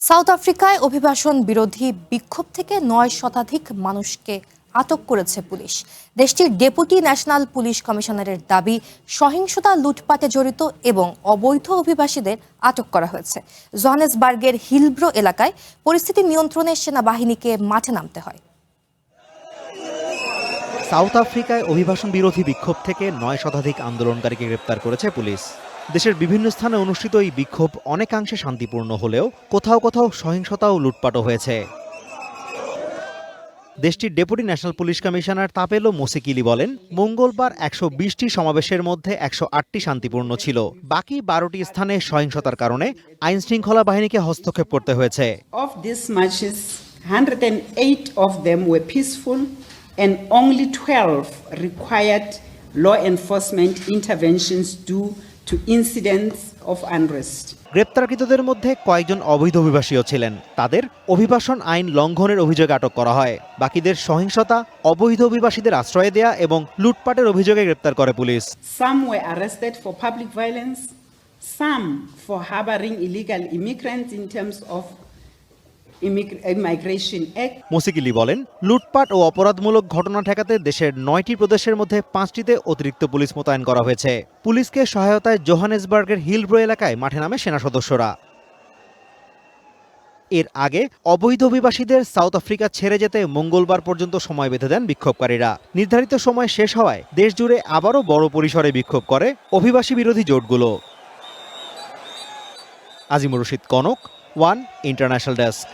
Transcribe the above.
South আফ্রিকায় অভিবাসন বিরোধী বিক্ষোভ থেকে ৯ শতাধিক মানুষকে আটক করেছে পুলিশ। দেশটির ডেপুটি ন্যাশনাল পুলিশ কমিশনারের দাবি, সহিংসতা, লুটপাটে জড়িত এবং অবৈধ অভিবাসীদের আটক করা হয়েছে। জোহানেসবার্গের হিলব্রো এলাকায় পরিস্থিতি নিয়ন্ত্রণে সেনাবাহিনীকে মাঠে নামতে হয়। সাউথ আফ্রিকায় অভিবাসন বিরোধী বিক্ষোভ থেকে ৯ শতাধিক আন্দোলনকারীকে গ্রেপ্তার করেছে পুলিশ। দেশের বিভিন্ন স্থানে অনুষ্ঠিত এই বিক্ষোভ অনেকাংশে শান্তিপূর্ণ হলেও কোথাও কোথাও সহিংসতা ও লুটপাটও হয়েছে। দেশটির ডেপুটি ন্যাশনাল পুলিশ কমিশনার তাপেলো মোসেকিলি বলেন, মঙ্গলবার ১২০টি সমাবেশের মধ্যে ১০৮টি শান্তিপূর্ণ ছিল। বাকি ১২টি স্থানে সহিংসতার কারণে আইন শৃঙ্খলা বাহিনীকে হস্তক্ষেপ করতে হয়েছে। Of these marches, 108 of them were peaceful and only 12 required law enforcement interventions due to incidents of unrest. গ্রেপ্তারকৃতদের মধ্যে কয়েকজন অবৈধ অভিবাসীও ছিলেন। তাদের অভিবাসন আইন লঙ্ঘনের অভিযোগে আটক করা হয়। বাকিদের সহিংসতা, অবৈধ অভিবাসীদের আশ্রয় দেয়া এবং লুটপাটের অভিযোগে গ্রেপ্তার করে police. Some were arrested for public violence, some for harboring illegal immigrants in terms of Immigration Act. মোসেকিলি বলেন, লুটপাট ও অপরাধমূলক ঘটনা ঠেকাতে দেশের ৯টি প্রদেশের মধ্যে ৫টিতে অতিরিক্ত পুলিশ মোতায়েন করা হয়েছে। পুলিশকে সহায়তায় জোহানেসবার্গের হিলব্রো এলাকায় মাঠে নামে সেনা সদস্যরা। এর আগে অবৈধ অভিবাসীদের সাউথ আফ্রিকা ছেড়ে যেতে মঙ্গলবার পর্যন্ত সময় বেঁধে দেন বিক্ষোভকারীরা। নির্ধারিত সময় শেষ হওয়ায় দেশ জুড়ে আবারও বড় পরিসরে বিক্ষোভ করে অভিবাসী বিরোধী জোটগুলো। Azimur Rashid Kanak, one international desk.